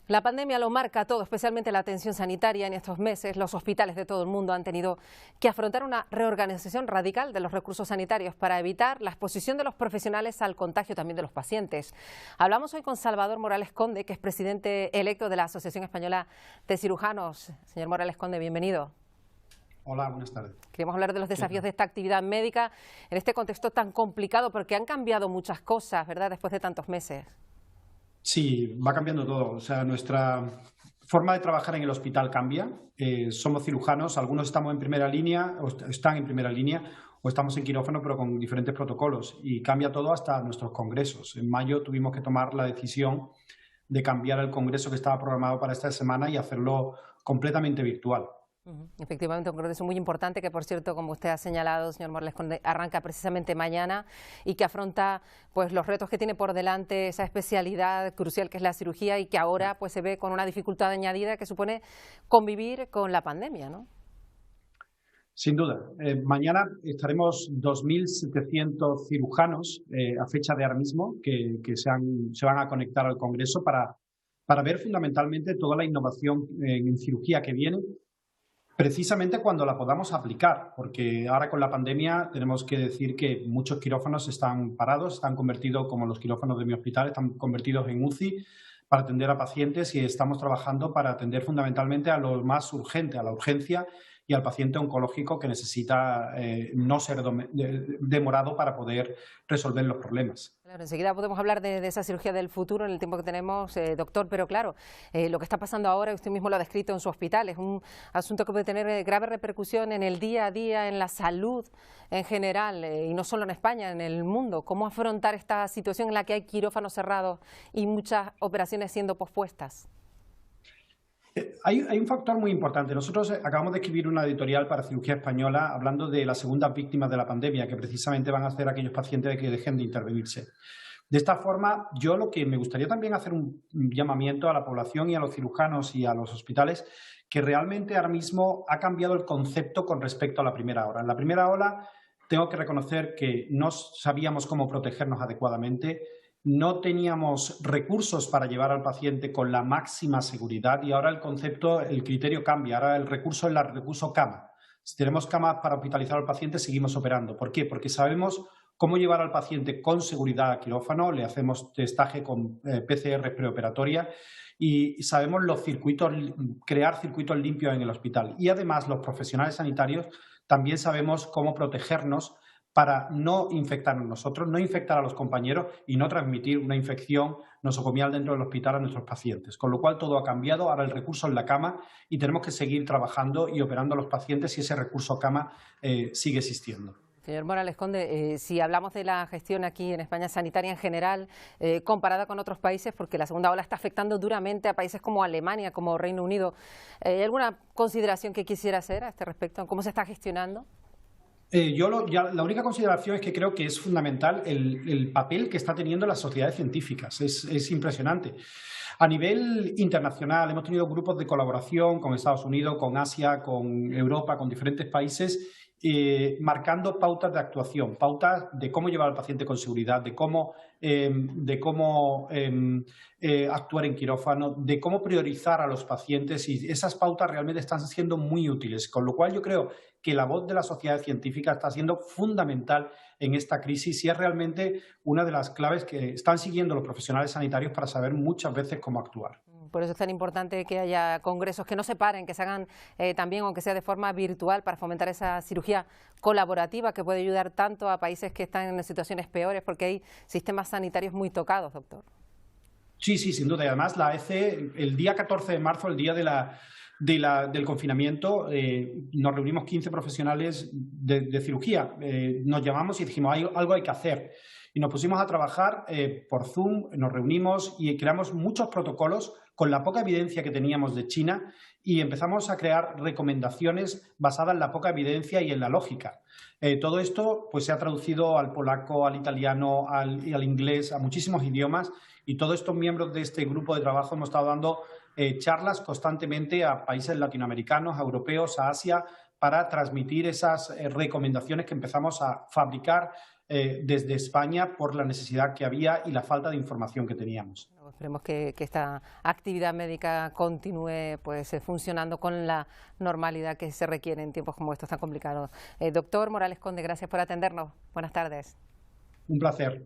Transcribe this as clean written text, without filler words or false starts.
La pandemia lo marca todo, especialmente la atención sanitaria. En estos meses, los hospitales de todo el mundo han tenido que afrontar una reorganización radical de los recursos sanitarios para evitar la exposición de los profesionales al contagio también de los pacientes. Hablamos hoy con Salvador Morales Conde, que es presidente electo de la Asociación Española de Cirujanos. Señor Morales Conde, bienvenido. Hola, buenas tardes. Queremos hablar de los desafíos de esta actividad médica en este contexto tan complicado, porque han cambiado muchas cosas, ¿verdad?, después de tantos meses. Sí, va cambiando todo. O sea, nuestra forma de trabajar en el hospital cambia. Somos cirujanos, algunos estamos en primera línea, o están en primera línea, o estamos en quirófano, pero con diferentes protocolos. Y cambia todo hasta nuestros congresos. En mayo tuvimos que tomar la decisión de cambiar el congreso que estaba programado para esta semana y hacerlo completamente virtual. Efectivamente, un congreso muy importante que, por cierto, como usted ha señalado, señor Morales Conde, arranca precisamente mañana y que afronta pues los retos que tiene por delante esa especialidad crucial que es la cirugía y que ahora pues se ve con una dificultad añadida que supone convivir con la pandemia, ¿no? Sin duda. Mañana estaremos 2.700 cirujanos a fecha de ahora mismo que se van a conectar al congreso para ver fundamentalmente toda la innovación en cirugía que viene, precisamente cuando la podamos aplicar, porque ahora con la pandemia tenemos que decir que muchos quirófanos están parados, están convertidos, como los quirófanos de mi hospital, están convertidos en UCI para atender a pacientes y estamos trabajando para atender fundamentalmente a lo más urgente, a la urgencia y al paciente oncológico que necesita no ser demorado para poder resolver los problemas. Claro, enseguida podemos hablar de esa cirugía del futuro en el tiempo que tenemos, doctor, pero claro, lo que está pasando ahora, usted mismo lo ha descrito en su hospital, es un asunto que puede tener grave repercusión en el día a día, en la salud en general, y no solo en España, en el mundo. ¿Cómo afrontar esta situación en la que hay quirófanos cerrados y muchas operaciones siendo pospuestas? Hay un factor muy importante. Nosotros acabamos de escribir una editorial para Cirugía Española hablando de las segundas víctimas de la pandemia, que precisamente van a ser aquellos pacientes que dejen de intervenirse. De esta forma, yo lo que me gustaría también hacer un llamamiento a la población y a los cirujanos y a los hospitales, que realmente ahora mismo ha cambiado el concepto con respecto a la primera ola. En la primera ola tengo que reconocer que no sabíamos cómo protegernos adecuadamente, no teníamos recursos para llevar al paciente con la máxima seguridad y ahora el concepto, el criterio cambia. Ahora el recurso es el recurso cama. Si tenemos camas para hospitalizar al paciente, seguimos operando. ¿Por qué? Porque sabemos cómo llevar al paciente con seguridad a quirófano, le hacemos testaje con PCR preoperatoria y sabemos los circuitos, crear circuitos limpios en el hospital. Y además los profesionales sanitarios también sabemos cómo protegernos para no infectarnos nosotros, no infectar a los compañeros y no transmitir una infección nosocomial dentro del hospital a nuestros pacientes. Con lo cual todo ha cambiado, ahora el recurso es la cama y tenemos que seguir trabajando y operando a los pacientes si ese recurso cama sigue existiendo. Señor Morales Conde, si hablamos de la gestión aquí en España sanitaria en general, comparada con otros países, porque la segunda ola está afectando duramente a países como Alemania, como Reino Unido, ¿hay alguna consideración que quisiera hacer a este respecto? ¿Cómo se está gestionando? La única consideración es que creo que es fundamental el papel que está teniendo las sociedades científicas. Es impresionante. A nivel internacional hemos tenido grupos de colaboración con Estados Unidos, con Asia, con Europa, con diferentes países, marcando pautas de actuación, pautas de cómo llevar al paciente con seguridad, de cómo actuar en quirófano, de cómo priorizar a los pacientes y esas pautas realmente están siendo muy útiles, con lo cual yo creo que la voz de la sociedad científica está siendo fundamental en esta crisis y es realmente una de las claves que están siguiendo los profesionales sanitarios para saber muchas veces cómo actuar. Por eso es tan importante que haya congresos que no se paren, que se hagan también, aunque sea de forma virtual, para fomentar esa cirugía colaborativa que puede ayudar tanto a países que están en situaciones peores, porque hay sistemas sanitarios muy tocados, doctor. Sí, sí, sin duda. Y además la AECE, el día 14 de marzo, el día del confinamiento, nos reunimos 15 profesionales de cirugía. Nos llamamos y dijimos, algo hay que hacer. Y nos pusimos a trabajar por Zoom, nos reunimos y creamos muchos protocolos con la poca evidencia que teníamos de China y empezamos a crear recomendaciones basadas en la poca evidencia y en la lógica. Todo esto pues, se ha traducido al polaco, al italiano, al inglés, a muchísimos idiomas y todos estos miembros de este grupo de trabajo hemos estado dando charlas constantemente a países latinoamericanos, a europeos, a Asia, para transmitir esas recomendaciones que empezamos a fabricar desde España por la necesidad que había y la falta de información que teníamos. Esperemos que esta actividad médica continúe pues, funcionando con la normalidad que se requiere en tiempos como estos tan complicados. Doctor Morales Conde, gracias por atendernos. Buenas tardes. Un placer.